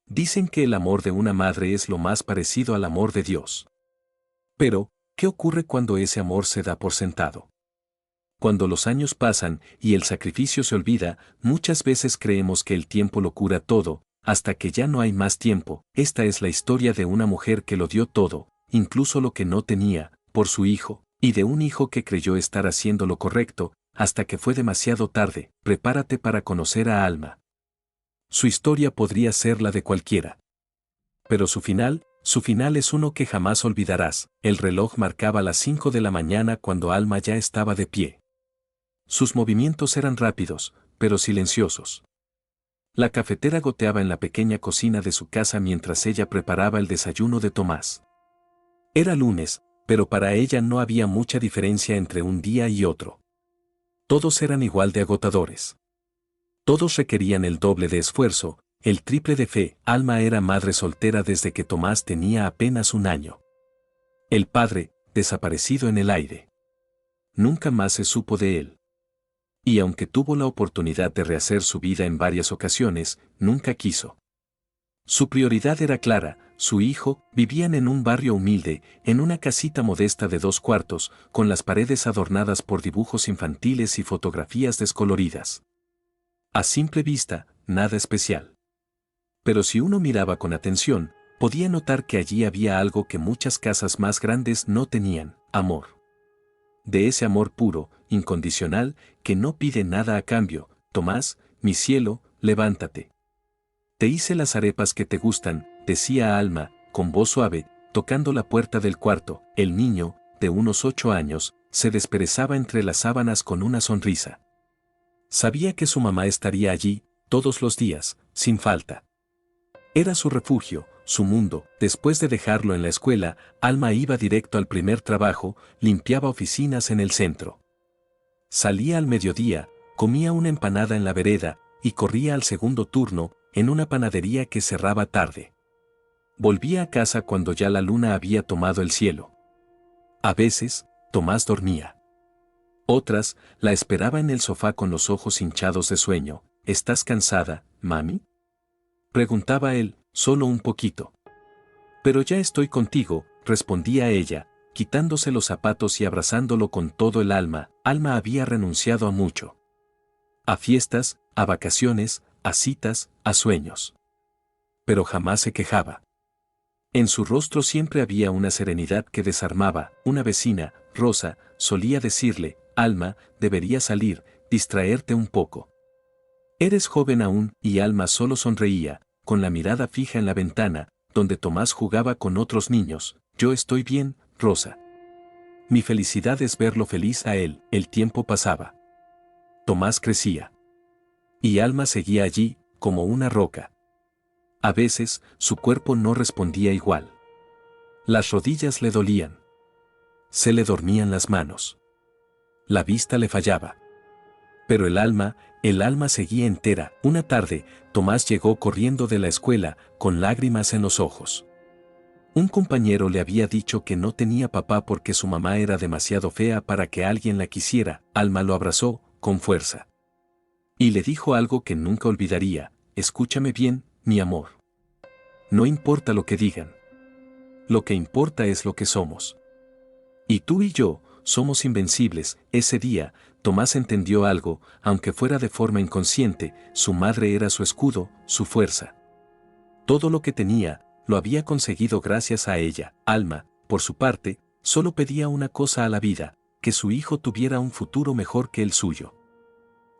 Dicen que el amor de una madre es lo más parecido al amor de Dios. Pero, ¿qué ocurre cuando ese amor se da por sentado? Cuando los años pasan y el sacrificio se olvida, muchas veces creemos que el tiempo lo cura todo, hasta que ya no hay más tiempo. Esta es la historia de una mujer que lo dio todo, incluso lo que no tenía, por su hijo, y de un hijo que creyó estar haciendo lo correcto, hasta que fue demasiado tarde. Prepárate para conocer a Alma. Su historia podría ser la de cualquiera. Pero su final es uno que jamás olvidarás. El reloj marcaba las 5 de la mañana cuando Alma ya estaba de pie. Sus movimientos eran rápidos, pero silenciosos. La cafetera goteaba en la pequeña cocina de su casa mientras ella preparaba el desayuno de Tomás. Era lunes, pero para ella no había mucha diferencia entre un día y otro. Todos eran igual de agotadores. Todos requerían el doble de esfuerzo, el triple de fe. Alma era madre soltera desde que Tomás tenía apenas un año. El padre, desaparecido en el aire. Nunca más se supo de él. Y aunque tuvo la oportunidad de rehacer su vida en varias ocasiones, nunca quiso. Su prioridad era clara: su hijo. Vivían en un barrio humilde, en una casita modesta de 2 cuartos, con las paredes adornadas por dibujos infantiles y fotografías descoloridas. A simple vista, nada especial. Pero si uno miraba con atención, podía notar que allí había algo que muchas casas más grandes no tenían: amor. De ese amor puro, incondicional, que no pide nada a cambio. Tomás, mi cielo, levántate. Te hice las arepas que te gustan, decía Alma, con voz suave, tocando la puerta del cuarto. El niño, de unos 8 años, se desperezaba entre las sábanas con una sonrisa. Sabía que su mamá estaría allí, todos los días, sin falta. Era su refugio, su mundo. Después de dejarlo en la escuela, Alma iba directo al primer trabajo: limpiaba oficinas en el centro. Salía al mediodía, comía una empanada en la vereda, y corría al segundo turno, en una panadería que cerraba tarde. Volvía a casa cuando ya la luna había tomado el cielo. A veces, Tomás dormía. Otras, la esperaba en el sofá con los ojos hinchados de sueño. ¿Estás cansada, mami?, preguntaba él. Solo un poquito. Pero ya estoy contigo, respondía ella, quitándose los zapatos y abrazándolo con todo el alma. Alma había renunciado a mucho. A fiestas, a vacaciones, a citas, a sueños. Pero jamás se quejaba. En su rostro siempre había una serenidad que desarmaba. Una vecina, Rosa, solía decirle: Alma, deberías salir, distraerte un poco. Eres joven aún. Y Alma solo sonreía, con la mirada fija en la ventana, donde Tomás jugaba con otros niños. Yo estoy bien, Rosa. Mi felicidad es verlo feliz a él. El tiempo pasaba. Tomás crecía. Y Alma seguía allí, como una roca. A veces, su cuerpo no respondía igual. Las rodillas le dolían. Se le dormían las manos. La vista le fallaba. Pero el alma seguía entera. Una tarde, Tomás llegó corriendo de la escuela, con lágrimas en los ojos. Un compañero le había dicho que no tenía papá porque su mamá era demasiado fea para que alguien la quisiera. Alma lo abrazó, con fuerza. Y le dijo algo que nunca olvidaría: escúchame bien, mi amor. No importa lo que digan. Lo que importa es lo que somos. Y tú y yo, somos invencibles. Ese día, Tomás entendió algo, aunque fuera de forma inconsciente: su madre era su escudo, su fuerza. Todo lo que tenía, lo había conseguido gracias a ella. Alma, por su parte, solo pedía una cosa a la vida: que su hijo tuviera un futuro mejor que el suyo.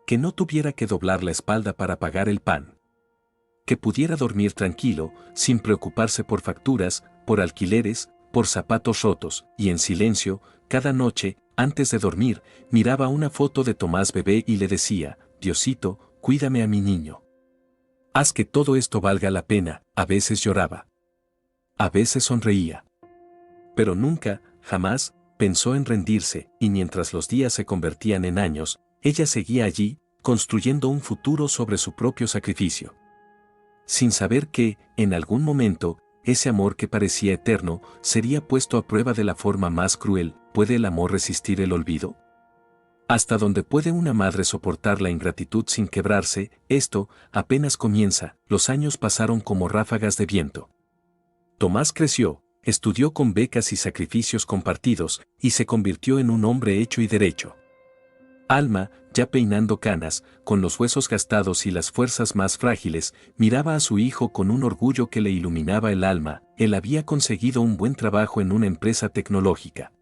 Que no tuviera que doblar la espalda para pagar el pan. Que pudiera dormir tranquilo, sin preocuparse por facturas, por alquileres, por zapatos rotos. Y en silencio, cada noche, antes de dormir, miraba una foto de Tomás bebé y le decía: Diosito, cuídame a mi niño. Haz que todo esto valga la pena. A veces lloraba. A veces sonreía. Pero nunca, jamás, pensó en rendirse. Y mientras los días se convertían en años, ella seguía allí, construyendo un futuro sobre su propio sacrificio. Sin saber que, en algún momento, ese amor que parecía eterno, sería puesto a prueba de la forma más cruel. ¿Puede el amor resistir el olvido? Hasta donde puede una madre soportar la ingratitud sin quebrarse, esto apenas comienza, los años pasaron como ráfagas de viento. Tomás creció, estudió con becas y sacrificios compartidos, y se convirtió en un hombre hecho y derecho. Alma, ya peinando canas, con los huesos gastados y las fuerzas más frágiles, miraba a su hijo con un orgullo que le iluminaba el alma. Él había conseguido un buen trabajo en una empresa tecnológica.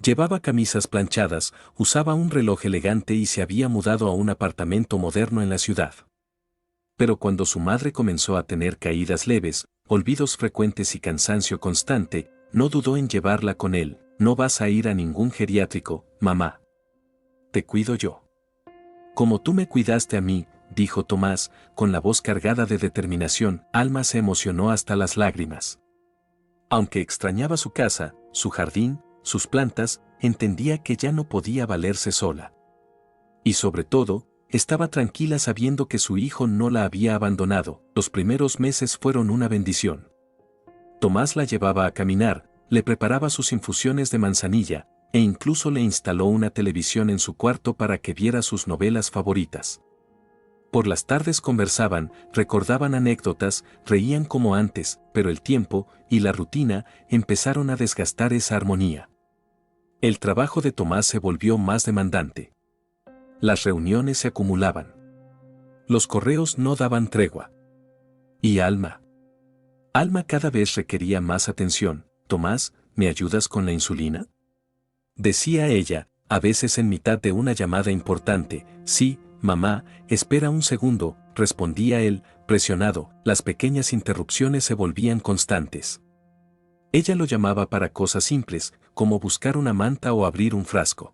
Llevaba camisas planchadas, usaba un reloj elegante y se había mudado a un apartamento moderno en la ciudad. Pero cuando su madre comenzó a tener caídas leves, olvidos frecuentes y cansancio constante, no dudó en llevarla con él. No vas a ir a ningún geriátrico, mamá. Te cuido yo. Como tú me cuidaste a mí, dijo Tomás, con la voz cargada de determinación. Alma se emocionó hasta las lágrimas. Aunque extrañaba su casa, su jardín, sus plantas, entendía que ya no podía valerse sola. Y sobre todo, estaba tranquila sabiendo que su hijo no la había abandonado. Los primeros meses fueron una bendición. Tomás la llevaba a caminar, le preparaba sus infusiones de manzanilla, e incluso le instaló una televisión en su cuarto para que viera sus novelas favoritas. Por las tardes conversaban, recordaban anécdotas, reían como antes, pero el tiempo y la rutina empezaron a desgastar esa armonía. El trabajo de Tomás se volvió más demandante. Las reuniones se acumulaban. Los correos no daban tregua. ¿Y Alma? Alma cada vez requería más atención. Tomás, ¿me ayudas con la insulina?, decía ella, a veces en mitad de una llamada importante. Sí, mamá, espera un segundo, respondía él, presionado. Las pequeñas interrupciones se volvían constantes. Ella lo llamaba para cosas simples, como buscar una manta o abrir un frasco.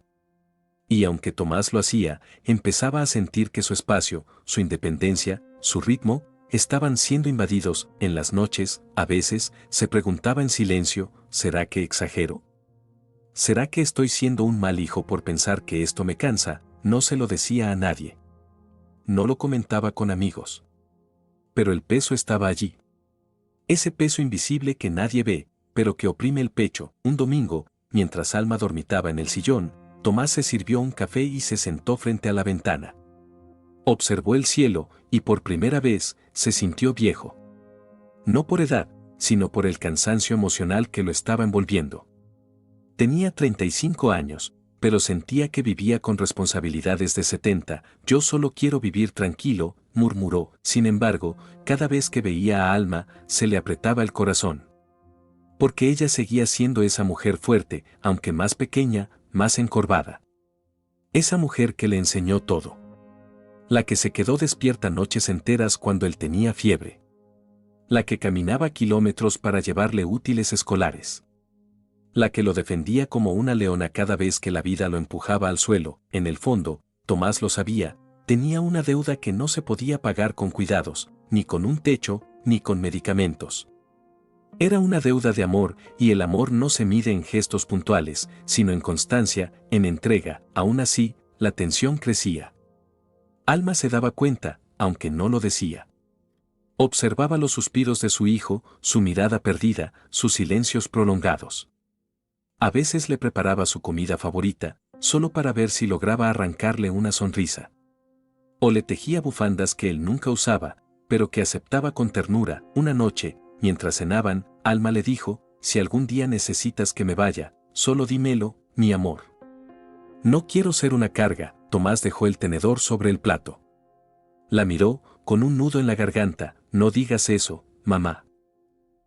Y aunque Tomás lo hacía, empezaba a sentir que su espacio, su independencia, su ritmo, estaban siendo invadidos. En las noches, a veces, se preguntaba en silencio, ¿será que exagero? ¿Será que estoy siendo un mal hijo por pensar que esto me cansa? No se lo decía a nadie. No lo comentaba con amigos. Pero el peso estaba allí. Ese peso invisible que nadie ve, pero que oprime el pecho. Un domingo, mientras Alma dormitaba en el sillón, Tomás se sirvió un café y se sentó frente a la ventana. Observó el cielo, y por primera vez, se sintió viejo. No por edad, sino por el cansancio emocional que lo estaba envolviendo. Tenía 35 años, pero sentía que vivía con responsabilidades de 70. Yo solo quiero vivir tranquilo, murmuró. Sin embargo, cada vez que veía a Alma, se le apretaba el corazón. Porque ella seguía siendo esa mujer fuerte, aunque más pequeña, más encorvada. Esa mujer que le enseñó todo. La que se quedó despierta noches enteras cuando él tenía fiebre. La que caminaba kilómetros para llevarle útiles escolares. La que lo defendía como una leona cada vez que la vida lo empujaba al suelo. En el fondo, Tomás lo sabía, tenía una deuda que no se podía pagar con cuidados, ni con un techo, ni con medicamentos. Era una deuda de amor, y el amor no se mide en gestos puntuales, sino en constancia, en entrega. Aún así, la tensión crecía. Alma se daba cuenta, aunque no lo decía. Observaba los suspiros de su hijo, su mirada perdida, sus silencios prolongados. A veces le preparaba su comida favorita, solo para ver si lograba arrancarle una sonrisa. O le tejía bufandas que él nunca usaba, pero que aceptaba con ternura. Una noche, mientras cenaban, Alma le dijo, si algún día necesitas que me vaya, solo dímelo, mi amor. No quiero ser una carga. Tomás dejó el tenedor sobre el plato. La miró, con un nudo en la garganta. No digas eso, mamá.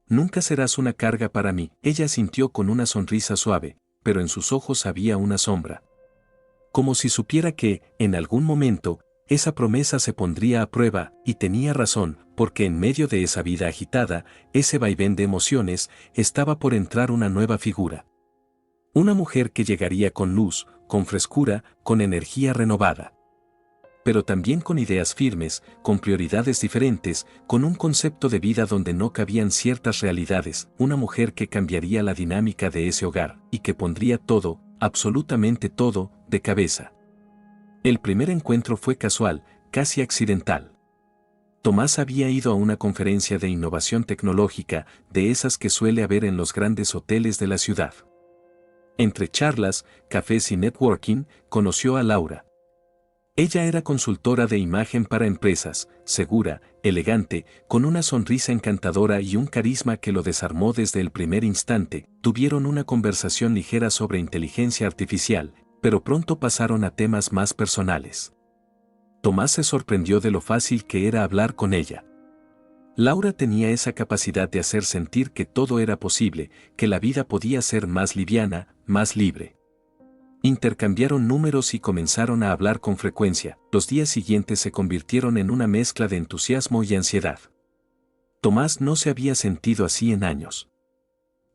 Nunca serás una carga para mí. Ella sintió con una sonrisa suave, pero en sus ojos había una sombra. Como si supiera que, en algún momento, esa promesa se pondría a prueba, y tenía razón, porque en medio de esa vida agitada, ese vaivén de emociones, estaba por entrar una nueva figura. Una mujer que llegaría con luz, con frescura, con energía renovada. Pero también con ideas firmes, con prioridades diferentes, con un concepto de vida donde no cabían ciertas realidades. Una mujer que cambiaría la dinámica de ese hogar, y que pondría todo, absolutamente todo, de cabeza. El primer encuentro fue casual, casi accidental. Tomás había ido a una conferencia de innovación tecnológica, de esas que suele haber en los grandes hoteles de la ciudad. Entre charlas, cafés y networking, conoció a Laura. Ella era consultora de imagen para empresas, segura, elegante, con una sonrisa encantadora y un carisma que lo desarmó desde el primer instante. Tuvieron una conversación ligera sobre inteligencia artificial, pero pronto pasaron a temas más personales. Tomás se sorprendió de lo fácil que era hablar con ella. Laura tenía esa capacidad de hacer sentir que todo era posible, que la vida podía ser más liviana, más libre. Intercambiaron números y comenzaron a hablar con frecuencia. Los días siguientes se convirtieron en una mezcla de entusiasmo y ansiedad. Tomás no se había sentido así en años.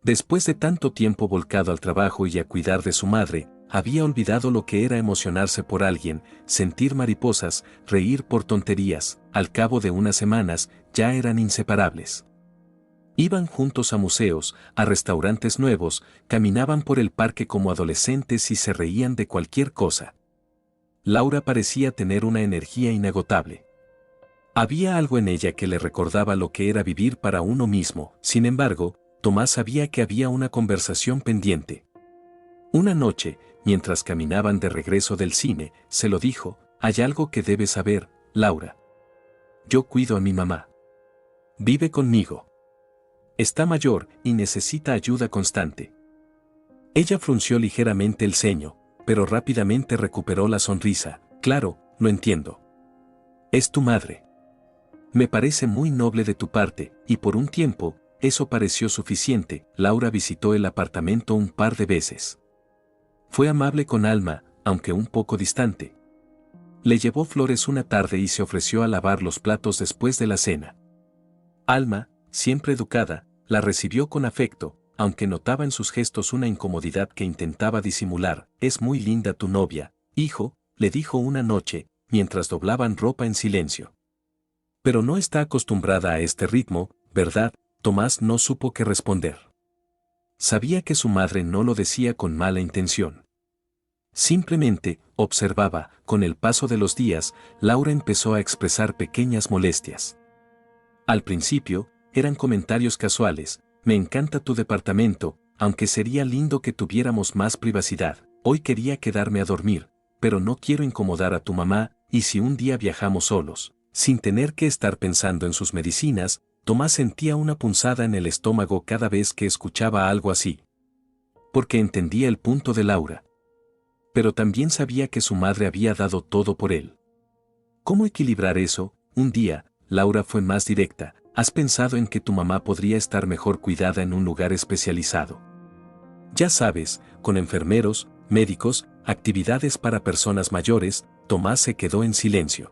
Después de tanto tiempo volcado al trabajo y a cuidar de su madre, había olvidado lo que era emocionarse por alguien, sentir mariposas, reír por tonterías. Al cabo de unas semanas, ya eran inseparables. Iban juntos a museos, a restaurantes nuevos, caminaban por el parque como adolescentes y se reían de cualquier cosa. Laura parecía tener una energía inagotable. Había algo en ella que le recordaba lo que era vivir para uno mismo. Sin embargo, Tomás sabía que había una conversación pendiente. Una noche, mientras caminaban de regreso del cine, se lo dijo: «Hay algo que debes saber, Laura. Yo cuido a mi mamá. Vive conmigo. Está mayor y necesita ayuda constante». Ella frunció ligeramente el ceño, pero rápidamente recuperó la sonrisa. «Claro, lo entiendo. Es tu madre. Me parece muy noble de tu parte», y por un tiempo, eso pareció suficiente. Laura visitó el apartamento un par de veces. Fue amable con Alma, aunque un poco distante. Le llevó flores una tarde y se ofreció a lavar los platos después de la cena. Alma, siempre educada, la recibió con afecto, aunque notaba en sus gestos una incomodidad que intentaba disimular. «Es muy linda tu novia, hijo», le dijo una noche, mientras doblaban ropa en silencio. «Pero no está acostumbrada a este ritmo, ¿verdad?». Tomás no supo qué responder. Sabía que su madre no lo decía con mala intención. Simplemente, observaba. Con el paso de los días, Laura empezó a expresar pequeñas molestias. Al principio, eran comentarios casuales: «Me encanta tu departamento, aunque sería lindo que tuviéramos más privacidad. Hoy quería quedarme a dormir, pero no quiero incomodar a tu mamá, y si un día viajamos solos». Sin tener que estar pensando en sus medicinas, Tomás sentía una punzada en el estómago cada vez que escuchaba algo así. Porque entendía el punto de Laura. Pero también sabía que su madre había dado todo por él. ¿Cómo equilibrar eso? Un día, Laura fue más directa: «¿Has pensado en que tu mamá podría estar mejor cuidada en un lugar especializado? Ya sabes, con enfermeros, médicos, actividades para personas mayores». Tomás se quedó en silencio.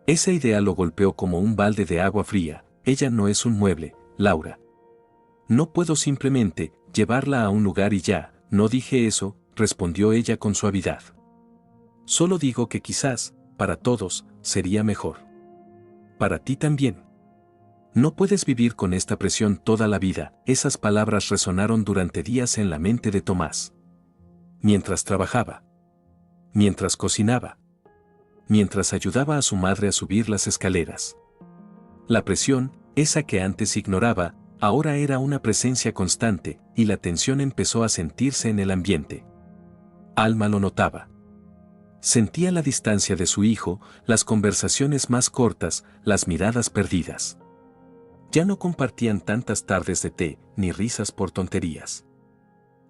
Esa idea lo golpeó como un balde de agua fría. «Ella no es un mueble, Laura. No puedo simplemente llevarla a un lugar y ya». «No dije eso», respondió ella con suavidad. «Solo digo que quizás, para todos, sería mejor. Para ti también. No puedes vivir con esta presión toda la vida». Esas palabras resonaron durante días en la mente de Tomás. Mientras trabajaba. Mientras cocinaba. Mientras ayudaba a su madre a subir las escaleras. La presión, esa que antes ignoraba, ahora era una presencia constante, y la tensión empezó a sentirse en el ambiente. Alma lo notaba. Sentía la distancia de su hijo, las conversaciones más cortas, las miradas perdidas. Ya no compartían tantas tardes de té, ni risas por tonterías.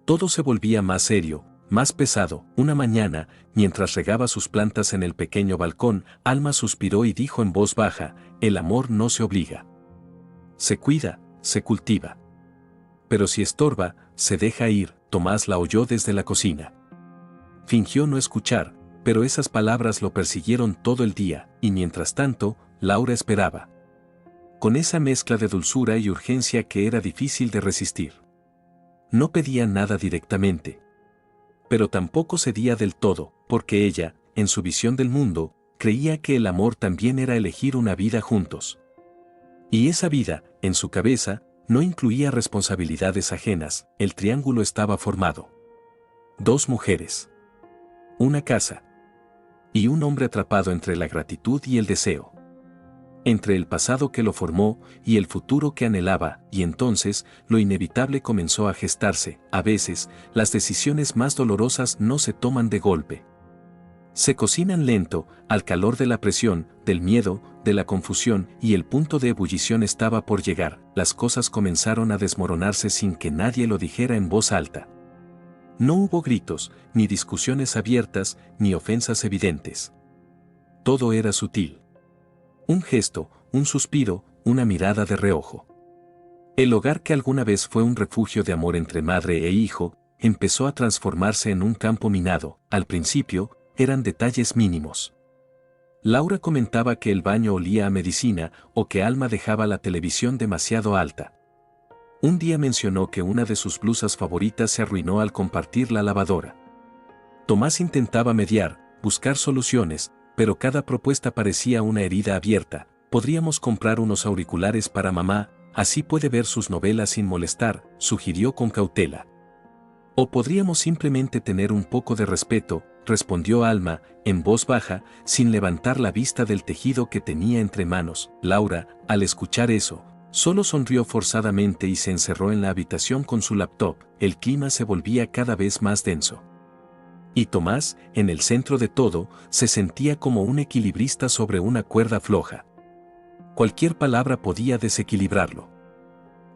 Todo se volvía más serio, más pesado. Una mañana, mientras regaba sus plantas en el pequeño balcón, Alma suspiró y dijo en voz baja: «El amor no se obliga. Se cuida, se cultiva. Pero si estorba, se deja ir». Tomás la oyó desde la cocina. Fingió no escuchar, pero esas palabras lo persiguieron todo el día, y mientras tanto, Laura esperaba. Con esa mezcla de dulzura y urgencia que era difícil de resistir. No pedía nada directamente. Pero tampoco cedía del todo, porque ella, en su visión del mundo, creía que el amor también era elegir una vida juntos. Y esa vida, en su cabeza, no incluía responsabilidades ajenas. El triángulo estaba formado. 2 mujeres. Una casa. Y un hombre atrapado entre la gratitud y el deseo. entre el pasado que lo formó y el futuro que anhelaba, y entonces lo inevitable comenzó a gestarse. A veces, las decisiones más dolorosas no se toman de golpe. Se cocinan lento, al calor de la presión, del miedo, de la confusión, y el punto de ebullición estaba por llegar. Las cosas comenzaron a desmoronarse sin que nadie lo dijera en voz alta. No hubo gritos, ni discusiones abiertas, ni ofensas evidentes. Todo era sutil. Un gesto, un suspiro, una mirada de reojo. El hogar que alguna vez fue un refugio de amor entre madre e hijo, empezó a transformarse en un campo minado. Al principio, eran detalles mínimos. Laura comentaba que el baño olía a medicina o que Alma dejaba la televisión demasiado alta. Un día mencionó que una de sus blusas favoritas se arruinó al compartir la lavadora. Tomás intentaba mediar, buscar soluciones, pero cada propuesta parecía una herida abierta. Podríamos comprar unos auriculares para mamá, así puede ver sus novelas sin molestar, sugirió con cautela. O podríamos simplemente tener un poco de respeto, respondió Alma, en voz baja, sin levantar la vista del tejido que tenía entre manos. Laura, al escuchar eso, solo sonrió forzadamente y se encerró en la habitación con su laptop. El clima se volvía cada vez más denso. Y Tomás, en el centro de todo, se sentía como un equilibrista sobre una cuerda floja. Cualquier palabra podía desequilibrarlo.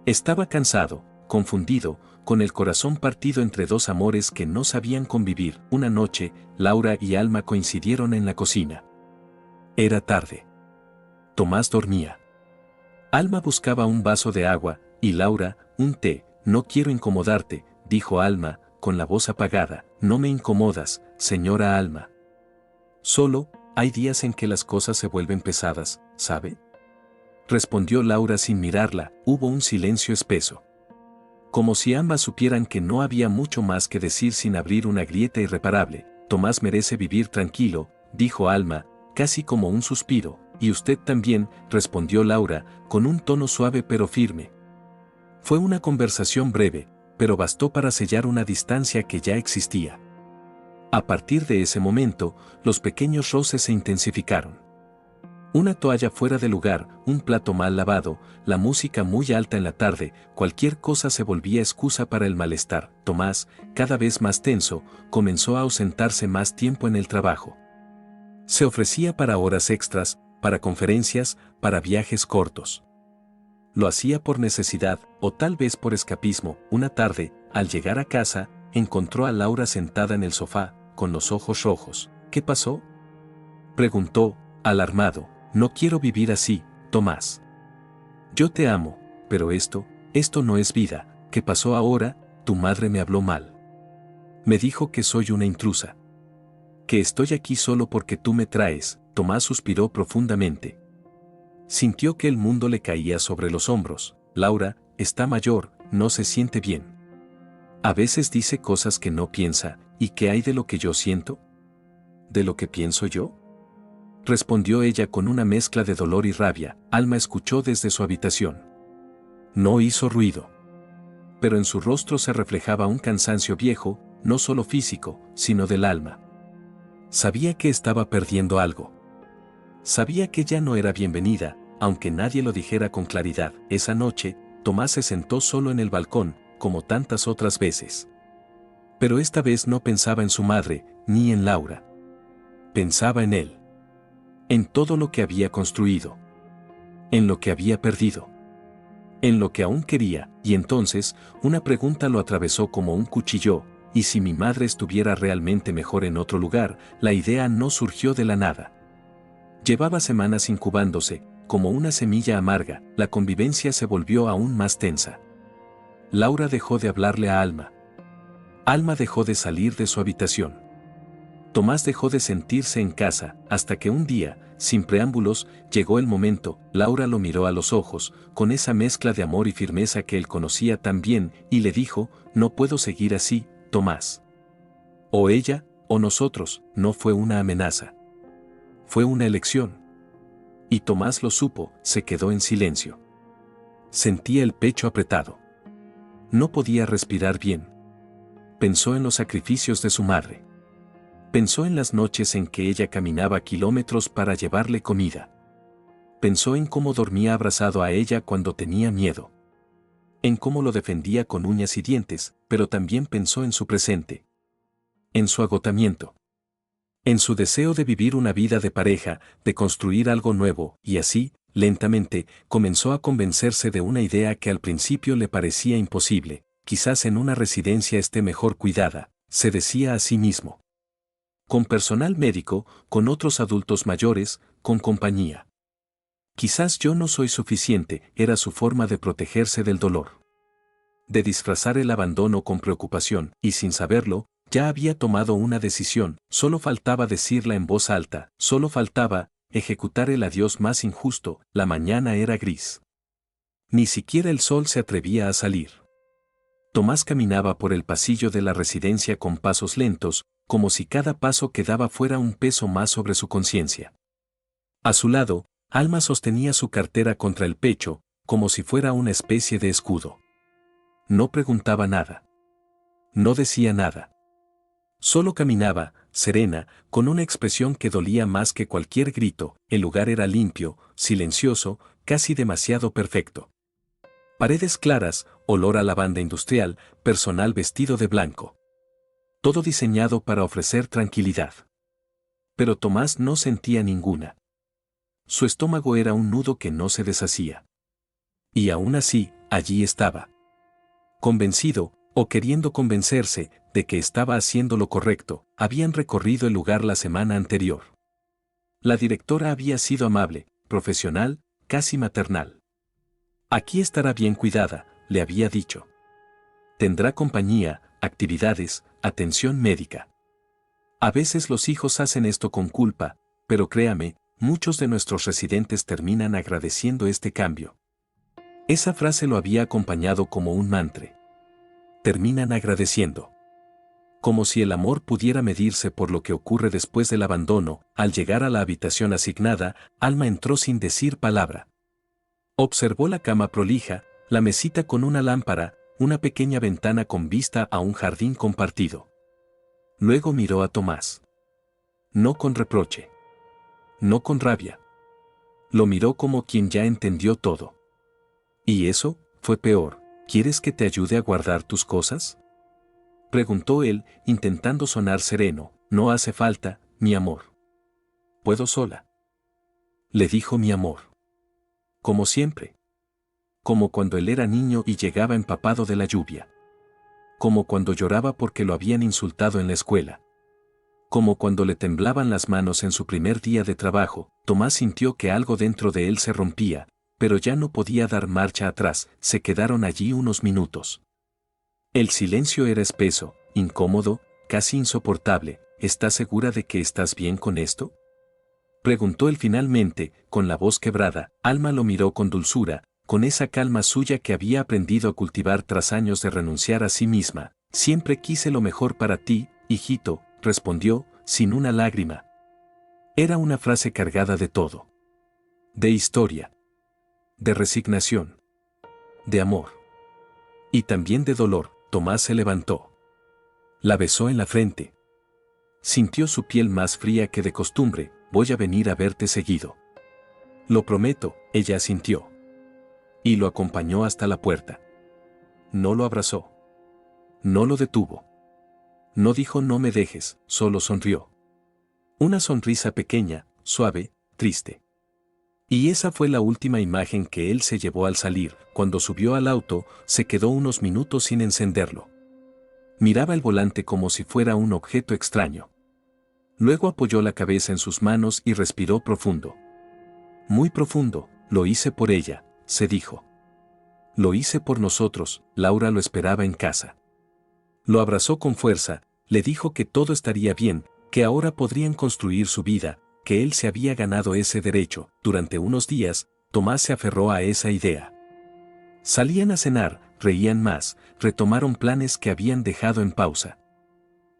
Estaba cansado, confundido, con el corazón partido entre dos amores que no sabían convivir. Una noche, Laura y Alma coincidieron en la cocina. Era tarde. Tomás dormía. Alma buscaba un vaso de agua, y Laura, un té. No quiero incomodarte, dijo Alma, con la voz apagada. No me incomodas, señora Alma. Solo, hay días en que las cosas se vuelven pesadas, ¿sabe? Respondió Laura sin mirarla. Hubo un silencio espeso. Como si ambas supieran que no había mucho más que decir sin abrir una grieta irreparable. Tomás merece vivir tranquilo, dijo Alma, casi como un suspiro. Y usted también, respondió Laura, con un tono suave pero firme. Fue una conversación breve, pero bastó para sellar una distancia que ya existía. A partir de ese momento, los pequeños roces se intensificaron. Una toalla fuera de lugar, un plato mal lavado, la música muy alta en la tarde, cualquier cosa se volvía excusa para el malestar. Tomás, cada vez más tenso, comenzó a ausentarse más tiempo en el trabajo. Se ofrecía para horas extras, para conferencias, para viajes cortos. Lo hacía por necesidad, o tal vez por escapismo. Una tarde, al llegar a casa, encontró a Laura sentada en el sofá, con los ojos rojos. ¿Qué pasó?, preguntó, alarmado. No quiero vivir así, Tomás. Yo te amo, pero esto no es vida. ¿Qué pasó ahora? Tu madre me habló mal. Me dijo que soy una intrusa. Que estoy aquí solo porque tú me traes. Tomás suspiró profundamente. Sintió que el mundo le caía sobre los hombros. Laura, está mayor, no se siente bien. A veces dice cosas que no piensa. ¿Y qué hay de lo que yo siento? ¿De lo que pienso yo?, respondió ella con una mezcla de dolor y rabia. Alma escuchó desde su habitación. No hizo ruido. Pero en su rostro se reflejaba un cansancio viejo, no solo físico, sino del alma. Sabía que estaba perdiendo algo. Sabía que ya no era bienvenida, aunque nadie lo dijera con claridad. Esa noche, Tomás se sentó solo en el balcón, como tantas otras veces. Pero esta vez no pensaba en su madre, ni en Laura. Pensaba en él. En todo lo que había construido. En lo que había perdido. En lo que aún quería, y entonces, una pregunta lo atravesó como un cuchillo. ¿Y si mi madre estuviera realmente mejor en otro lugar? La idea no surgió de la nada. Llevaba semanas incubándose, como una semilla amarga. La convivencia se volvió aún más tensa. Laura dejó de hablarle a Alma. Alma dejó de salir de su habitación. Tomás dejó de sentirse en casa, hasta que un día, sin preámbulos, llegó el momento. Laura lo miró a los ojos, con esa mezcla de amor y firmeza que él conocía tan bien, y le dijo: no puedo seguir así, Tomás. O ella, o nosotros. No fue una amenaza. Fue una elección. Y Tomás lo supo. Se quedó en silencio. Sentía el pecho apretado. No podía respirar bien. Pensó en los sacrificios de su madre. Pensó en las noches en que ella caminaba kilómetros para llevarle comida. pensó en cómo dormía abrazado a ella cuando tenía miedo. En cómo lo defendía con uñas y dientes, pero también pensó en su presente. En su agotamiento. En su deseo de vivir una vida de pareja, de construir algo nuevo, y así, lentamente, comenzó a convencerse de una idea que al principio le parecía imposible. Quizás en una residencia esté mejor cuidada, se decía a sí mismo. Con personal médico, con otros adultos mayores, con compañía. Quizás yo no soy suficiente, era su forma de protegerse del dolor. De disfrazar el abandono con preocupación, y sin saberlo, ya había tomado una decisión, solo faltaba decirla en voz alta, solo faltaba ejecutar el adiós más injusto. La mañana era gris. Ni siquiera el sol se atrevía a salir. Tomás caminaba por el pasillo de la residencia con pasos lentos, como si cada paso que daba fuera un peso más sobre su conciencia. A su lado, Alma sostenía su cartera contra el pecho, como si fuera una especie de escudo. No preguntaba nada. No decía nada. Solo caminaba, serena, con una expresión que dolía más que cualquier grito. El lugar era limpio, silencioso, casi demasiado perfecto. Paredes claras, olor a lavanda industrial, personal vestido de blanco. Todo diseñado para ofrecer tranquilidad. Pero Tomás no sentía ninguna. Su estómago era un nudo que no se deshacía. Y aún así, allí estaba. Convencido, o queriendo convencerse, de que estaba haciendo lo correcto. Habían recorrido el lugar la semana anterior. La directora había sido amable, profesional, casi maternal. Aquí estará bien cuidada, le había dicho. Tendrá compañía, actividades, atención médica. A veces los hijos hacen esto con culpa, pero créame, muchos de nuestros residentes terminan agradeciendo este cambio. Esa frase lo había acompañado como un mantra. Terminan agradeciendo. Como si el amor pudiera medirse por lo que ocurre después del abandono. Al llegar a la habitación asignada, Alma entró sin decir palabra. Observó la cama prolija, la mesita con una lámpara, una pequeña ventana con vista a un jardín compartido. Luego miró a Tomás. No con reproche. No con rabia. Lo miró como quien ya entendió todo. ¿Y eso? Fue peor. ¿Quieres que te ayude a guardar tus cosas? Preguntó él, intentando sonar sereno. No hace falta, mi amor. Puedo sola. Le dijo mi amor. Como siempre. Como cuando él era niño y llegaba empapado de la lluvia. Como cuando lloraba porque lo habían insultado en la escuela. Como cuando le temblaban las manos en su primer día de trabajo. Tomás sintió que algo dentro de él se rompía, pero ya no podía dar marcha atrás. Se quedaron allí unos minutos. El silencio era espeso, incómodo, casi insoportable. ¿Estás segura de que estás bien con esto? Preguntó él finalmente, con la voz quebrada. Alma lo miró con dulzura, con esa calma suya que había aprendido a cultivar tras años de renunciar a sí misma. Siempre quise lo mejor para ti, hijito, respondió, sin una lágrima. Era una frase cargada de todo. De historia. De resignación. De amor. Y también de dolor. Tomás se levantó. La besó en la frente. Sintió su piel más fría que de costumbre. Voy a venir a verte seguido. Lo prometo, ella asintió. Y lo acompañó hasta la puerta. No lo abrazó. No lo detuvo. No dijo no me dejes, solo sonrió. Una sonrisa pequeña, suave, triste. Y esa fue la última imagen que él se llevó al salir. Cuando subió al auto, se quedó unos minutos sin encenderlo. Miraba el volante como si fuera un objeto extraño. Luego apoyó la cabeza en sus manos y respiró profundo. Muy profundo, lo hice por ella, se dijo. Lo hice por nosotros, Laura lo esperaba en casa. Lo abrazó con fuerza, le dijo que todo estaría bien, que ahora podrían construir su vida, que él se había ganado ese derecho. Durante unos días, Tomás se aferró a esa idea. Salían a cenar, reían más, retomaron planes que habían dejado en pausa.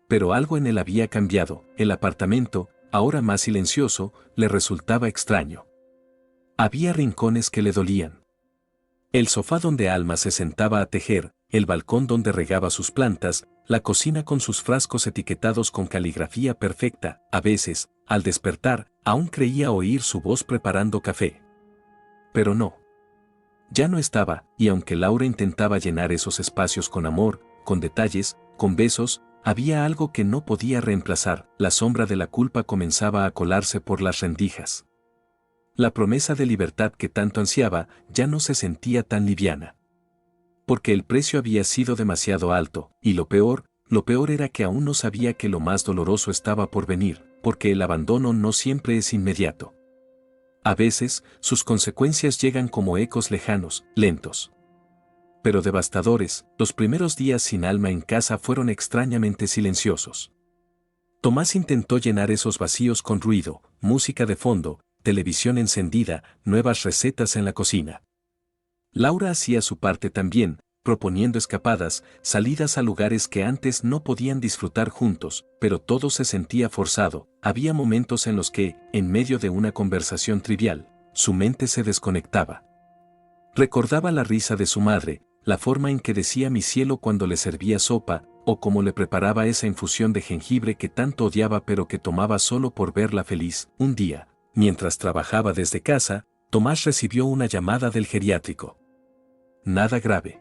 Pero algo en él había cambiado. El apartamento, ahora más silencioso, le resultaba extraño. Había rincones que le dolían. El sofá donde Alma se sentaba a tejer, el balcón donde regaba sus plantas, la cocina con sus frascos etiquetados con caligrafía perfecta. A veces, al despertar, aún creía oír su voz preparando café. Pero no. Ya no estaba, y aunque Laura intentaba llenar esos espacios con amor, con detalles, con besos, había algo que no podía reemplazar. La sombra de la culpa comenzaba a colarse por las rendijas. La promesa de libertad que tanto ansiaba ya no se sentía tan liviana. Porque el precio había sido demasiado alto, y lo peor era que aún no sabía que lo más doloroso estaba por venir, porque el abandono no siempre es inmediato. A veces, sus consecuencias llegan como ecos lejanos, lentos. Pero devastadores. Los primeros días sin Alma en casa fueron extrañamente silenciosos. Tomás intentó llenar esos vacíos con ruido, música de fondo, televisión encendida, nuevas recetas en la cocina. Laura hacía su parte también, proponiendo escapadas, salidas a lugares que antes no podían disfrutar juntos, pero todo se sentía forzado. Había momentos en los que, en medio de una conversación trivial, su mente se desconectaba. Recordaba la risa de su madre, la forma en que decía mi cielo cuando le servía sopa, o cómo le preparaba esa infusión de jengibre que tanto odiaba pero que tomaba solo por verla feliz. Un día, mientras trabajaba desde casa, Tomás recibió una llamada del geriátrico. Nada grave.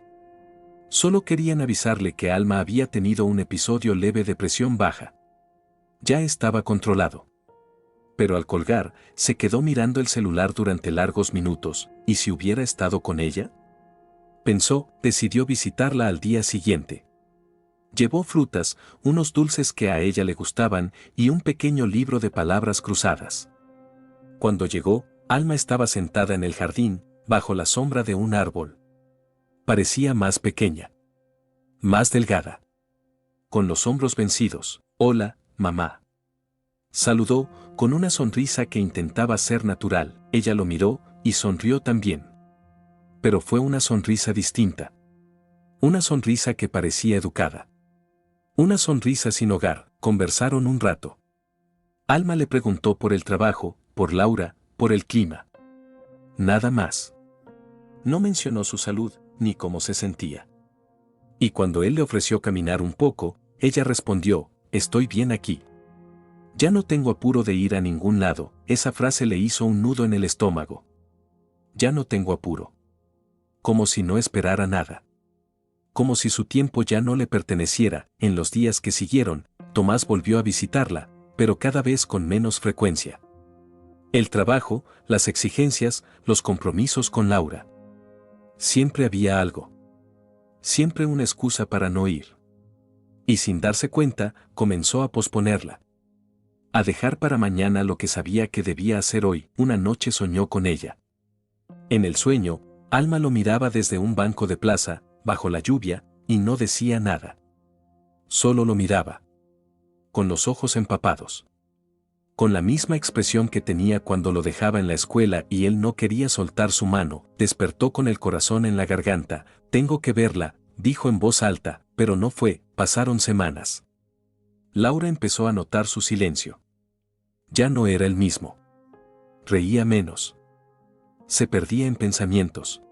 Solo querían avisarle que Alma había tenido un episodio leve de presión baja. Ya estaba controlado. Pero al colgar, se quedó mirando el celular durante largos minutos. ¿Y si hubiera estado con ella? Pensó, decidió visitarla al día siguiente. Llevó frutas, unos dulces que a ella le gustaban y un pequeño libro de palabras cruzadas. Cuando llegó, Alma estaba sentada en el jardín, bajo la sombra de un árbol. Parecía más pequeña. Más delgada. Con los hombros vencidos. Hola, mamá. Saludó, con una sonrisa que intentaba ser natural. Ella lo miró, y sonrió también. Pero fue una sonrisa distinta. Una sonrisa que parecía educada. Una sonrisa sin hogar. Conversaron un rato. Alma le preguntó por el trabajo, por Laura, por el clima. Nada más. No mencionó su salud, ni cómo se sentía. Y cuando él le ofreció caminar un poco, ella respondió, estoy bien aquí. Ya no tengo apuro de ir a ningún lado. Esa frase le hizo un nudo en el estómago. Ya no tengo apuro. Como si no esperara nada. Como si su tiempo ya no le perteneciera. En los días que siguieron, Tomás volvió a visitarla, pero cada vez con menos frecuencia. El trabajo, las exigencias, los compromisos con Laura. Siempre había algo. Siempre una excusa para no ir. Y sin darse cuenta, comenzó a posponerla. A dejar para mañana lo que sabía que debía hacer hoy. Una noche soñó con ella. En el sueño, Alma lo miraba desde un banco de plaza, bajo la lluvia, y no decía nada. Solo lo miraba. Con los ojos empapados. Con la misma expresión que tenía cuando lo dejaba en la escuela y él no quería soltar su mano, despertó con el corazón en la garganta. Tengo que verla, dijo en voz alta, pero no fue. Pasaron semanas. Laura empezó a notar su silencio. Ya no era el mismo. Reía menos. Se perdía en pensamientos.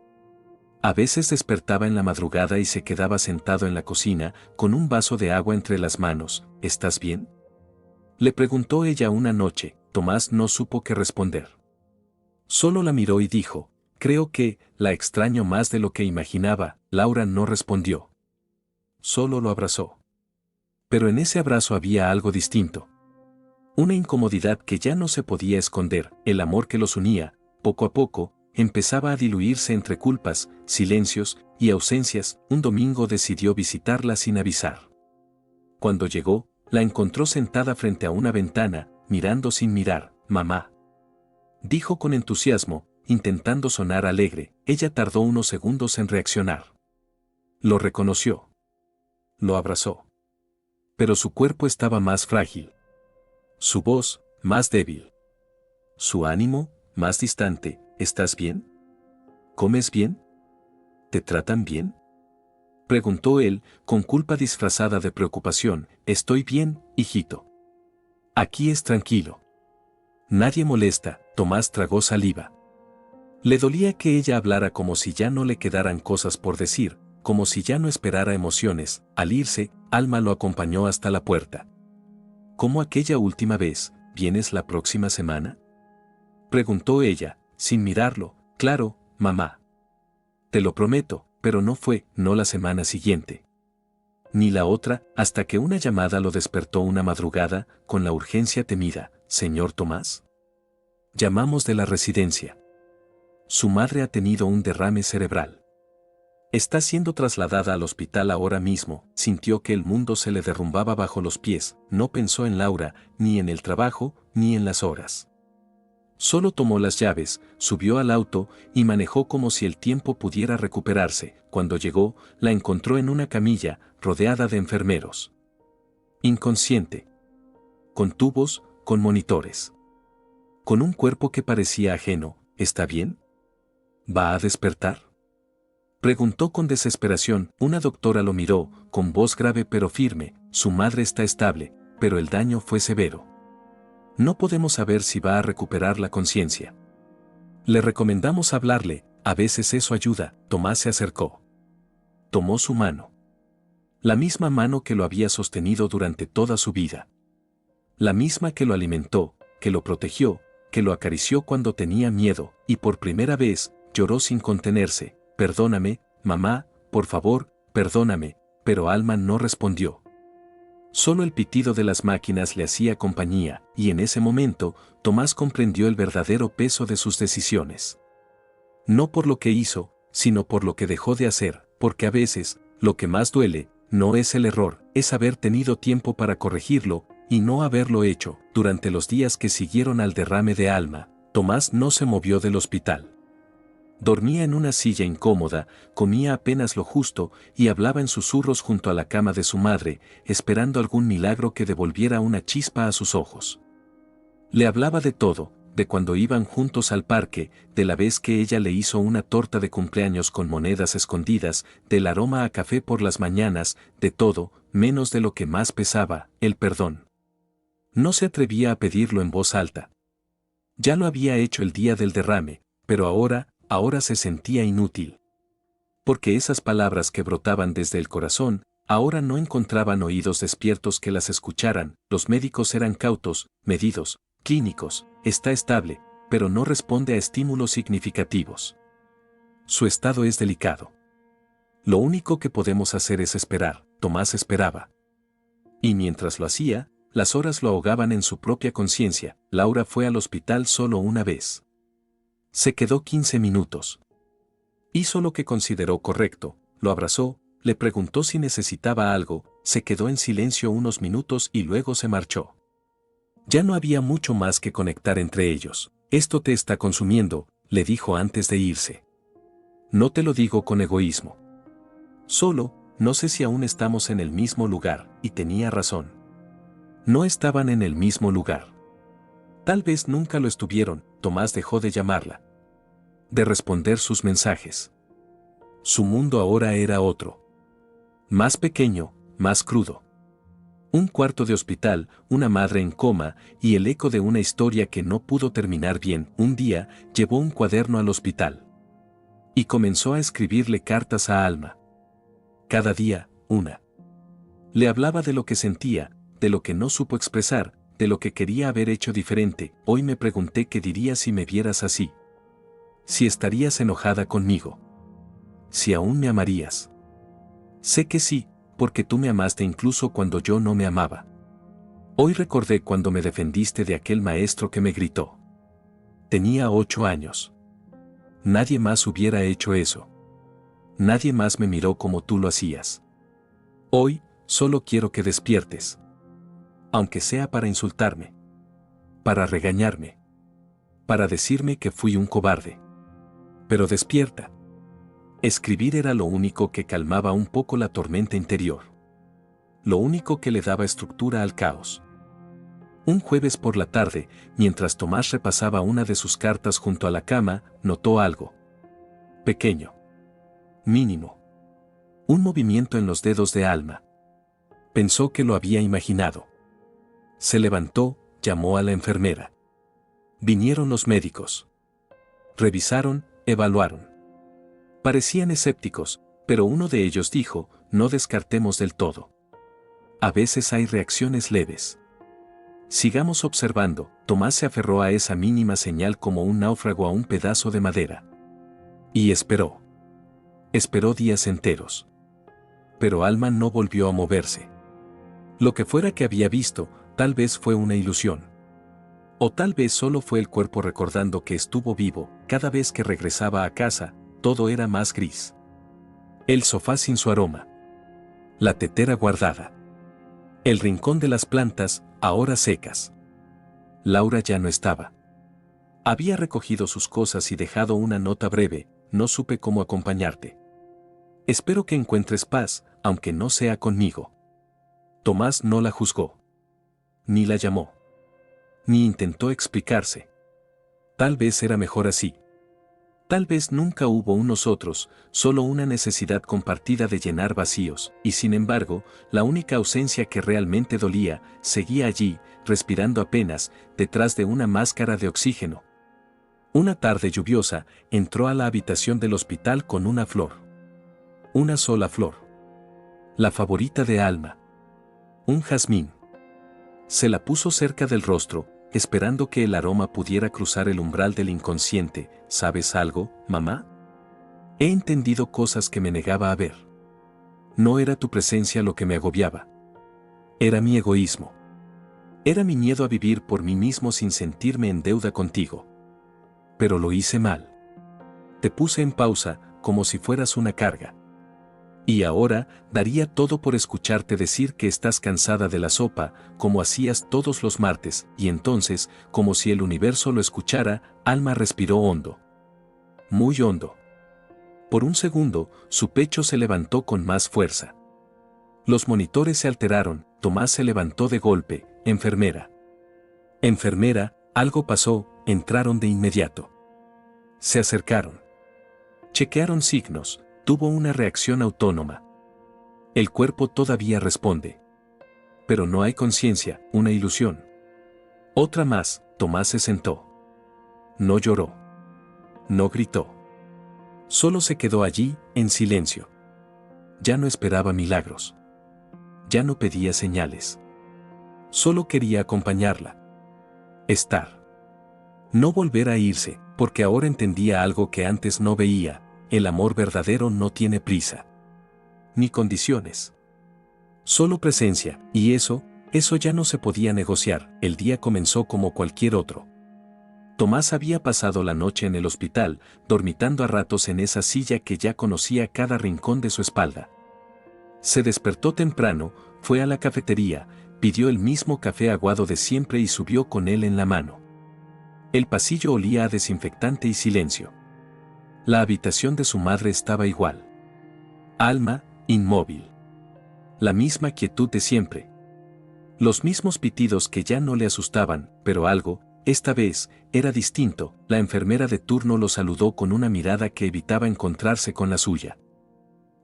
A veces despertaba en la madrugada y se quedaba sentado en la cocina, con un vaso de agua entre las manos. ¿Estás bien?, le preguntó ella una noche. Tomás no supo qué responder. Solo la miró y dijo, creo que, la extraño más de lo que imaginaba. Laura no respondió. Solo lo abrazó. Pero en ese abrazo había algo distinto. Una incomodidad que ya no se podía esconder. El amor que los unía, poco a poco, empezaba a diluirse entre culpas, silencios y ausencias. Un domingo decidió visitarla sin avisar. Cuando llegó, la encontró sentada frente a una ventana, mirando sin mirar. Mamá. Dijo con entusiasmo, intentando sonar alegre. Ella tardó unos segundos en reaccionar. Lo reconoció. Lo abrazó. Pero su cuerpo estaba más frágil. Su voz, más débil. Su ánimo, más distante. ¿Estás bien? ¿Comes bien? ¿Te tratan bien?, preguntó él, con culpa disfrazada de preocupación. Estoy bien, hijito. Aquí es tranquilo. Nadie molesta. Tomás tragó saliva. Le dolía que ella hablara como si ya no le quedaran cosas por decir, como si ya no esperara emociones. Al irse, Alma lo acompañó hasta la puerta. ¿Cómo aquella última vez? ¿Vienes la próxima semana?, preguntó ella, sin mirarlo, Claro, mamá. Te lo prometo, pero no la semana siguiente. Ni la otra, hasta que una llamada lo despertó una madrugada, con la urgencia temida. Señor Tomás. Llamamos de la residencia. Su madre ha tenido un derrame cerebral. Está siendo trasladada al hospital ahora mismo. Sintió que el mundo se le derrumbaba bajo los pies. No pensó en Laura, ni en el trabajo, ni en las horas. Solo tomó las llaves, subió al auto y manejó como si el tiempo pudiera recuperarse. Cuando llegó, la encontró en una camilla, rodeada de enfermeros. Inconsciente. Con tubos, con monitores. Con un cuerpo que parecía ajeno. ¿Está bien? ¿Va a despertar? Preguntó con desesperación. Una doctora lo miró, con voz grave pero firme. Su madre está estable, pero el daño fue severo. No podemos saber si va a recuperar la conciencia. Le recomendamos hablarle, a veces eso ayuda. Tomás se acercó. Tomó su mano. La misma mano que lo había sostenido durante toda su vida. La misma que lo alimentó, que lo protegió, que lo acarició cuando tenía miedo, y por primera vez, lloró sin contenerse. Perdóname, mamá, por favor, perdóname, pero Alma no respondió. Solo el pitido de las máquinas le hacía compañía, y en ese momento, Tomás comprendió el verdadero peso de sus decisiones. No por lo que hizo, sino por lo que dejó de hacer, porque a veces, lo que más duele, no es el error, es haber tenido tiempo para corregirlo, y no haberlo hecho. Durante los días que siguieron al derrame de Alma, Tomás no se movió del hospital. Dormía en una silla incómoda, comía apenas lo justo y hablaba en susurros junto a la cama de su madre, esperando algún milagro que devolviera una chispa a sus ojos. Le hablaba de todo, de cuando iban juntos al parque, de la vez que ella le hizo una torta de cumpleaños con monedas escondidas, del aroma a café por las mañanas, de todo, menos de lo que más pesaba, el perdón. No se atrevía a pedirlo en voz alta. Ya lo había hecho el día del derrame, pero ahora se sentía inútil. Porque esas palabras que brotaban desde el corazón, ahora no encontraban oídos despiertos que las escucharan. Los médicos eran cautos, medidos, clínicos. Está estable, pero no responde a estímulos significativos. Su estado es delicado. Lo único que podemos hacer es esperar. Tomás esperaba. Y mientras lo hacía, las horas lo ahogaban en su propia conciencia. Laura fue al hospital solo una vez. Se quedó 15 minutos. Hizo lo que consideró correcto, lo abrazó, le preguntó si necesitaba algo, se quedó en silencio unos minutos y luego se marchó. Ya no había mucho más que conectar entre ellos. Esto te está consumiendo, le dijo antes de irse. No te lo digo con egoísmo. Solo, no sé si aún estamos en el mismo lugar, y tenía razón. No estaban en el mismo lugar. Tal vez nunca lo estuvieron. Tomás dejó de llamarla, de responder sus mensajes. Su mundo ahora era otro. Más pequeño, más crudo. Un cuarto de hospital, una madre en coma y el eco de una historia que no pudo terminar bien. Un día, llevó un cuaderno al hospital. Y comenzó a escribirle cartas a Alma. Cada día, una. Le hablaba de lo que sentía, de lo que no supo expresar, de lo que quería haber hecho diferente. Hoy me pregunté qué dirías si me vieras así. Si estarías enojada conmigo. Si aún me amarías. Sé que sí, porque tú me amaste incluso cuando yo no me amaba. Hoy recordé cuando me defendiste de aquel maestro que me gritó. Tenía 8 años. Nadie más hubiera hecho eso. Nadie más me miró como tú lo hacías. Hoy, solo quiero que despiertes. Aunque sea para insultarme. Para regañarme. Para decirme que fui un cobarde. Pero despierta. Escribir era lo único que calmaba un poco la tormenta interior. Lo único que le daba estructura al caos. Un jueves por la tarde, mientras Tomás repasaba una de sus cartas junto a la cama, notó algo. Pequeño. Mínimo. Un movimiento en los dedos de Alma. Pensó que lo había imaginado. Se levantó, llamó a la enfermera. Vinieron los médicos. Revisaron, evaluaron. Parecían escépticos, pero uno de ellos dijo, no descartemos del todo. A veces hay reacciones leves. Sigamos observando. Tomás se aferró a esa mínima señal como un náufrago a un pedazo de madera. Y esperó. Esperó días enteros. Pero Alma no volvió a moverse. Lo que fuera que había visto, tal vez fue una ilusión. O tal vez solo fue el cuerpo recordando que estuvo vivo. Cada vez que regresaba a casa, todo era más gris. El sofá sin su aroma. La tetera guardada. El rincón de las plantas, ahora secas. Laura ya no estaba. Había recogido sus cosas y dejado una nota breve: no supe cómo acompañarte. Espero que encuentres paz, aunque no sea conmigo. Tomás no la juzgó. Ni la llamó. Ni intentó explicarse. Tal vez era mejor así. Tal vez nunca hubo un nosotros, solo una necesidad compartida de llenar vacíos, y sin embargo, la única ausencia que realmente dolía, seguía allí, respirando apenas, detrás de una máscara de oxígeno. Una tarde lluviosa, entró a la habitación del hospital con una flor. Una sola flor. La favorita de Alma. Un jazmín. Se la puso cerca del rostro, esperando que el aroma pudiera cruzar el umbral del inconsciente. ¿Sabes algo, mamá? He entendido cosas que me negaba a ver. No era tu presencia lo que me agobiaba. Era mi egoísmo. Era mi miedo a vivir por mí mismo sin sentirme en deuda contigo. Pero lo hice mal. Te puse en pausa, como si fueras una carga. Y ahora, daría todo por escucharte decir que estás cansada de la sopa, como hacías todos los martes, y entonces, como si el universo lo escuchara, Alma respiró hondo. Muy hondo. Por un segundo, su pecho se levantó con más fuerza. Los monitores se alteraron, Tomás se levantó de golpe. Enfermera. Enfermera, algo pasó, entraron de inmediato. Se acercaron. Chequearon signos. Tuvo una reacción autónoma. El cuerpo todavía responde. Pero no hay conciencia, una ilusión. Otra más. Tomás se sentó. No lloró. No gritó. Solo se quedó allí, en silencio. Ya no esperaba milagros. Ya no pedía señales. Solo quería acompañarla. Estar. No volver a irse, porque ahora entendía algo que antes no veía. El amor verdadero no tiene prisa. Ni condiciones. Solo presencia, y eso ya no se podía negociar. El día comenzó como cualquier otro. Tomás había pasado la noche en el hospital, dormitando a ratos en esa silla que ya conocía cada rincón de su espalda. Se despertó temprano, fue a la cafetería, pidió el mismo café aguado de siempre y subió con él en la mano. El pasillo olía a desinfectante y silencio. La habitación de su madre estaba igual. Alma, inmóvil. La misma quietud de siempre. Los mismos pitidos que ya no le asustaban, pero algo, esta vez, era distinto. La enfermera de turno lo saludó con una mirada que evitaba encontrarse con la suya.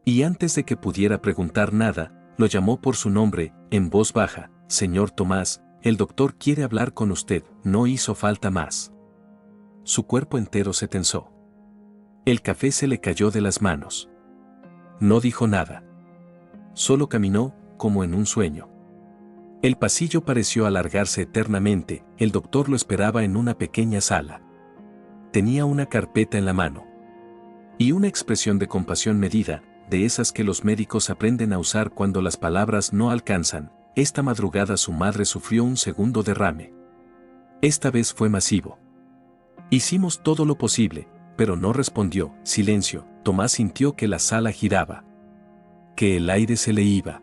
Y antes de que pudiera preguntar nada, lo llamó por su nombre, en voz baja: Señor Tomás, el doctor quiere hablar con usted. No hizo falta más. Su cuerpo entero se tensó. El café se le cayó de las manos. No dijo nada. Solo caminó, como en un sueño. El pasillo pareció alargarse eternamente. El doctor lo esperaba en una pequeña sala. Tenía una carpeta en la mano. Y una expresión de compasión medida, de esas que los médicos aprenden a usar cuando las palabras no alcanzan. Esta madrugada su madre sufrió un segundo derrame. Esta vez fue masivo. Hicimos todo lo posible, pero no respondió. Silencio. Tomás sintió que la sala giraba. Que el aire se le iba.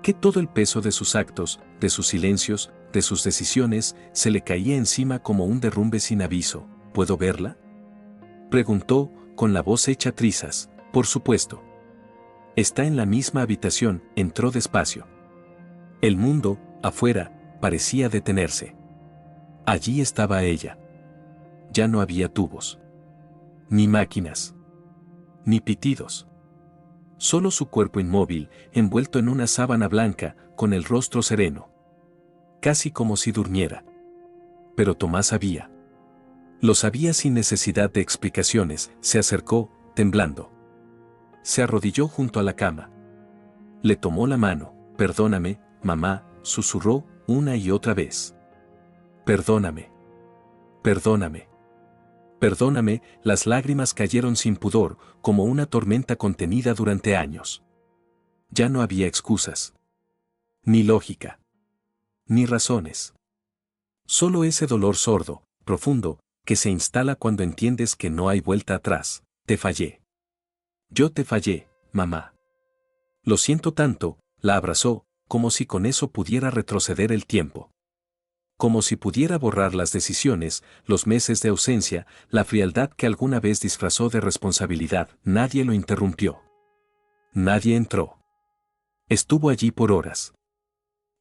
Que todo el peso de sus actos, de sus silencios, de sus decisiones, se le caía encima como un derrumbe sin aviso. ¿Puedo verla?, preguntó, con la voz hecha trizas. Por supuesto. Está en la misma habitación. Entró despacio. El mundo, afuera, parecía detenerse. Allí estaba ella. Ya no había tubos. Ni máquinas. Ni pitidos. Solo su cuerpo inmóvil, envuelto en una sábana blanca, con el rostro sereno. Casi como si durmiera. Pero Tomás sabía. Lo sabía sin necesidad de explicaciones. Se acercó, temblando. Se arrodilló junto a la cama. Le tomó la mano. Perdóname, mamá, susurró una y otra vez. Perdóname. Perdóname. Perdóname, las lágrimas cayeron sin pudor, como una tormenta contenida durante años. Ya no había excusas. Ni lógica. Ni razones. Solo ese dolor sordo, profundo, que se instala cuando entiendes que no hay vuelta atrás. Te fallé. Yo te fallé, mamá. Lo siento tanto, la abrazó, como si con eso pudiera retroceder el tiempo. Como si pudiera borrar las decisiones, los meses de ausencia, la frialdad que alguna vez disfrazó de responsabilidad. Nadie lo interrumpió. Nadie entró. Estuvo allí por horas.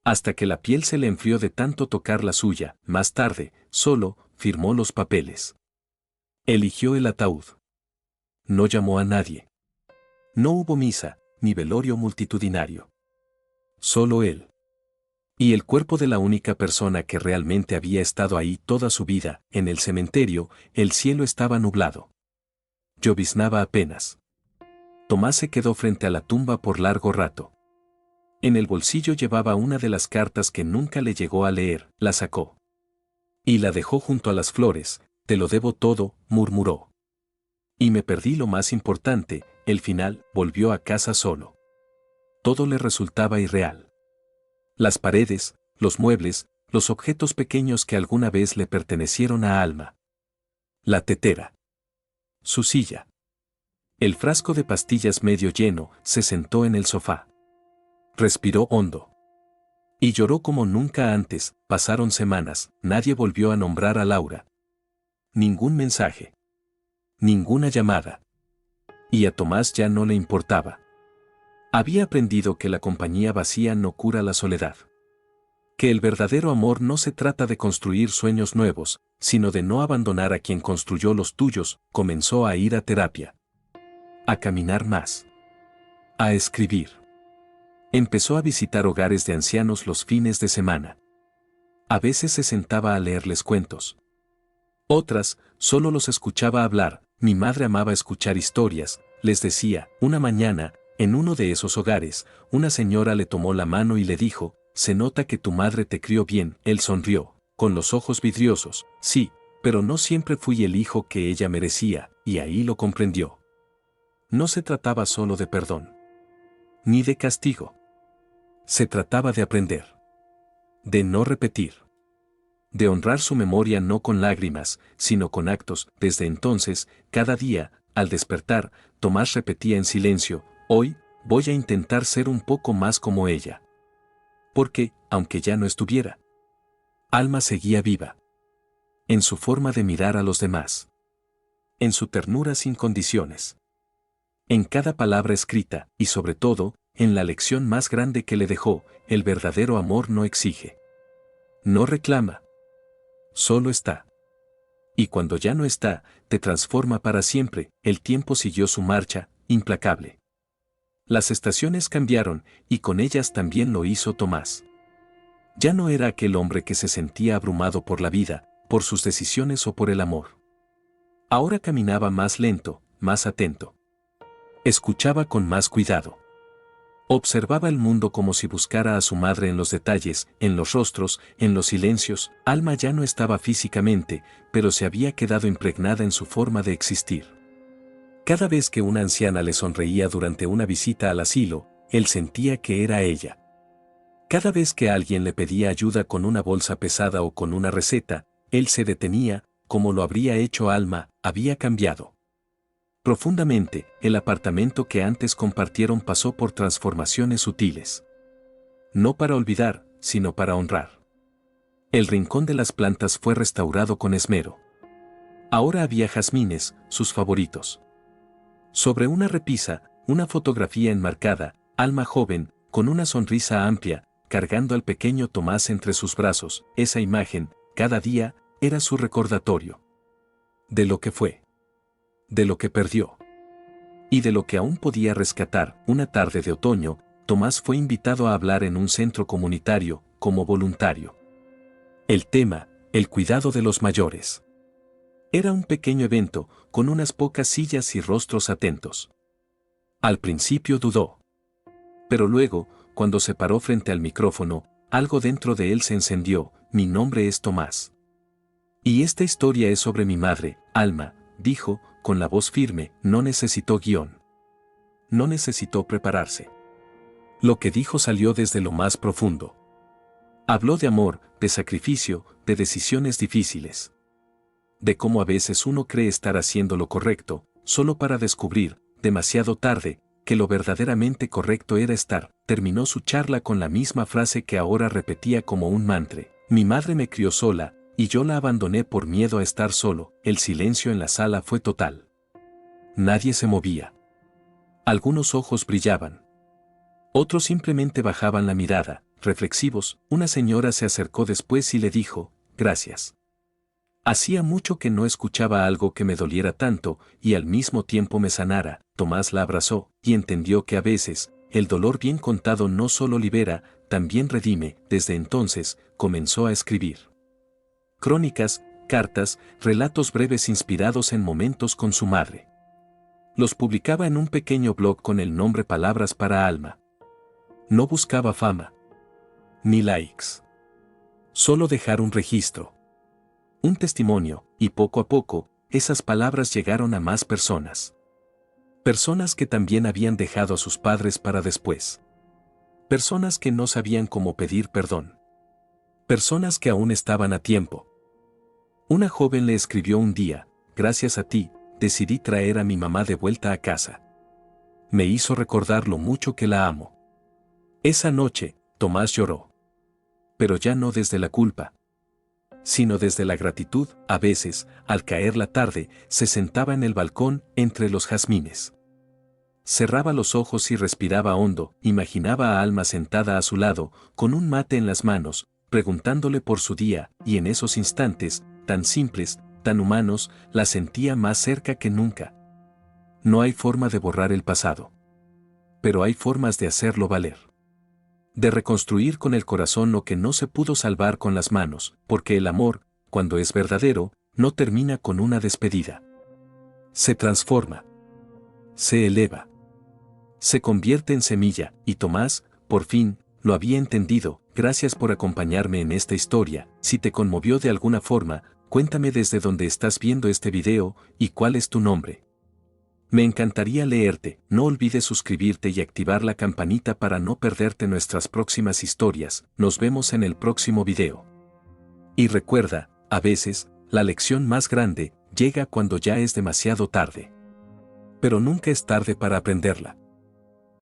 Hasta que la piel se le enfrió de tanto tocar la suya. Más tarde, solo, firmó los papeles. Eligió el ataúd. No llamó a nadie. No hubo misa, ni velorio multitudinario. Solo él. Y el cuerpo de la única persona que realmente había estado ahí toda su vida. En el cementerio, el cielo estaba nublado. Lloviznaba apenas. Tomás se quedó frente a la tumba por largo rato. En el bolsillo llevaba una de las cartas que nunca le llegó a leer. La sacó. Y la dejó junto a las flores. Te lo debo todo, murmuró. Y me perdí lo más importante. El final. Volvió a casa solo. Todo le resultaba irreal. Las paredes, los muebles, los objetos pequeños que alguna vez le pertenecieron a Alma. La tetera. Su silla. El frasco de pastillas medio lleno. Se sentó en el sofá. Respiró hondo. Y lloró como nunca antes. Pasaron semanas. Nadie volvió a nombrar a Laura. Ningún mensaje. Ninguna llamada. Y a Tomás ya no le importaba. Había aprendido que la compañía vacía no cura la soledad. Que el verdadero amor no se trata de construir sueños nuevos, sino de no abandonar a quien construyó los tuyos. Comenzó a ir a terapia. A caminar más. A escribir. Empezó a visitar hogares de ancianos los fines de semana. A veces se sentaba a leerles cuentos. Otras, solo los escuchaba hablar. Mi madre amaba escuchar historias, les decía. Una mañana, en uno de esos hogares, una señora le tomó la mano y le dijo, se nota que tu madre te crió bien. Él sonrió, con los ojos vidriosos. Sí, pero no siempre fui el hijo que ella merecía, y ahí lo comprendió. No se trataba solo de perdón. Ni de castigo. Se trataba de aprender. De no repetir. De honrar su memoria no con lágrimas, sino con actos. Desde entonces, cada día, al despertar, Tomás repetía en silencio, hoy, voy a intentar ser un poco más como ella. Porque, aunque ya no estuviera, Alma seguía viva. En su forma de mirar a los demás. En su ternura sin condiciones. En cada palabra escrita, y sobre todo, en la lección más grande que le dejó, el verdadero amor no exige. No reclama. Solo está. Y cuando ya no está, te transforma para siempre. El tiempo siguió su marcha, implacable. Las estaciones cambiaron, y con ellas también lo hizo Tomás. Ya no era aquel hombre que se sentía abrumado por la vida, por sus decisiones o por el amor. Ahora caminaba más lento, más atento. Escuchaba con más cuidado. Observaba el mundo como si buscara a su madre en los detalles, en los rostros, en los silencios. Alma ya no estaba físicamente, pero se había quedado impregnada en su forma de existir. Cada vez que una anciana le sonreía durante una visita al asilo, él sentía que era ella. Cada vez que alguien le pedía ayuda con una bolsa pesada o con una receta, él se detenía, como lo habría hecho Alma. Había cambiado. Profundamente, el apartamento que antes compartieron pasó por transformaciones sutiles. No para olvidar, sino para honrar. El rincón de las plantas fue restaurado con esmero. Ahora había jazmines, sus favoritos. Sobre una repisa, una fotografía enmarcada, Alma joven, con una sonrisa amplia, cargando al pequeño Tomás entre sus brazos. Esa imagen, cada día, era su recordatorio. De lo que fue. De lo que perdió. Y de lo que aún podía rescatar. Una tarde de otoño, Tomás fue invitado a hablar en un centro comunitario, como voluntario. El tema, el cuidado de los mayores. Era un pequeño evento, con unas pocas sillas y rostros atentos. Al principio dudó. Pero luego, cuando se paró frente al micrófono, algo dentro de él se encendió. Mi nombre es Tomás. Y esta historia es sobre mi madre, Alma, dijo, con la voz firme, no necesitó guión. No necesitó prepararse. Lo que dijo salió desde lo más profundo. Habló de amor, de sacrificio, de decisiones difíciles. De cómo a veces uno cree estar haciendo lo correcto, solo para descubrir, demasiado tarde, que lo verdaderamente correcto era estar. Terminó su charla con la misma frase que ahora repetía como un mantra. Mi madre me crió sola, y yo la abandoné por miedo a estar solo. El silencio en la sala fue total. Nadie se movía. Algunos ojos brillaban. Otros simplemente bajaban la mirada, reflexivos. Una señora se acercó después y le dijo, gracias. Hacía mucho que no escuchaba algo que me doliera tanto y al mismo tiempo me sanara. Tomás la abrazó y entendió que a veces, el dolor bien contado no solo libera, también redime. Desde entonces, comenzó a escribir crónicas, cartas, relatos breves inspirados en momentos con su madre. Los publicaba en un pequeño blog con el nombre Palabras para Alma. No buscaba fama. Ni likes. Solo dejar un registro. Un testimonio, y poco a poco, esas palabras llegaron a más personas. Personas que también habían dejado a sus padres para después. Personas que no sabían cómo pedir perdón. Personas que aún estaban a tiempo. Una joven le escribió un día, gracias a ti, decidí traer a mi mamá de vuelta a casa. Me hizo recordar lo mucho que la amo. Esa noche, Tomás lloró. Pero ya no desde la culpa, sino desde la gratitud. A veces, al caer la tarde, se sentaba en el balcón entre los jazmines. Cerraba los ojos y respiraba hondo, imaginaba a Alma sentada a su lado, con un mate en las manos, preguntándole por su día, y en esos instantes, tan simples, tan humanos, la sentía más cerca que nunca. No hay forma de borrar el pasado. Pero hay formas de hacerlo valer. De reconstruir con el corazón lo que no se pudo salvar con las manos, porque el amor, cuando es verdadero, no termina con una despedida. Se transforma. Se eleva. Se convierte en semilla, y Tomás, por fin, lo había entendido. Gracias por acompañarme en esta historia. Si te conmovió de alguna forma, cuéntame desde dónde estás viendo este video y cuál es tu nombre. Me encantaría leerte. No olvides suscribirte y activar la campanita para no perderte nuestras próximas historias. Nos vemos en el próximo video. Y recuerda, a veces, la lección más grande llega cuando ya es demasiado tarde. Pero nunca es tarde para aprenderla.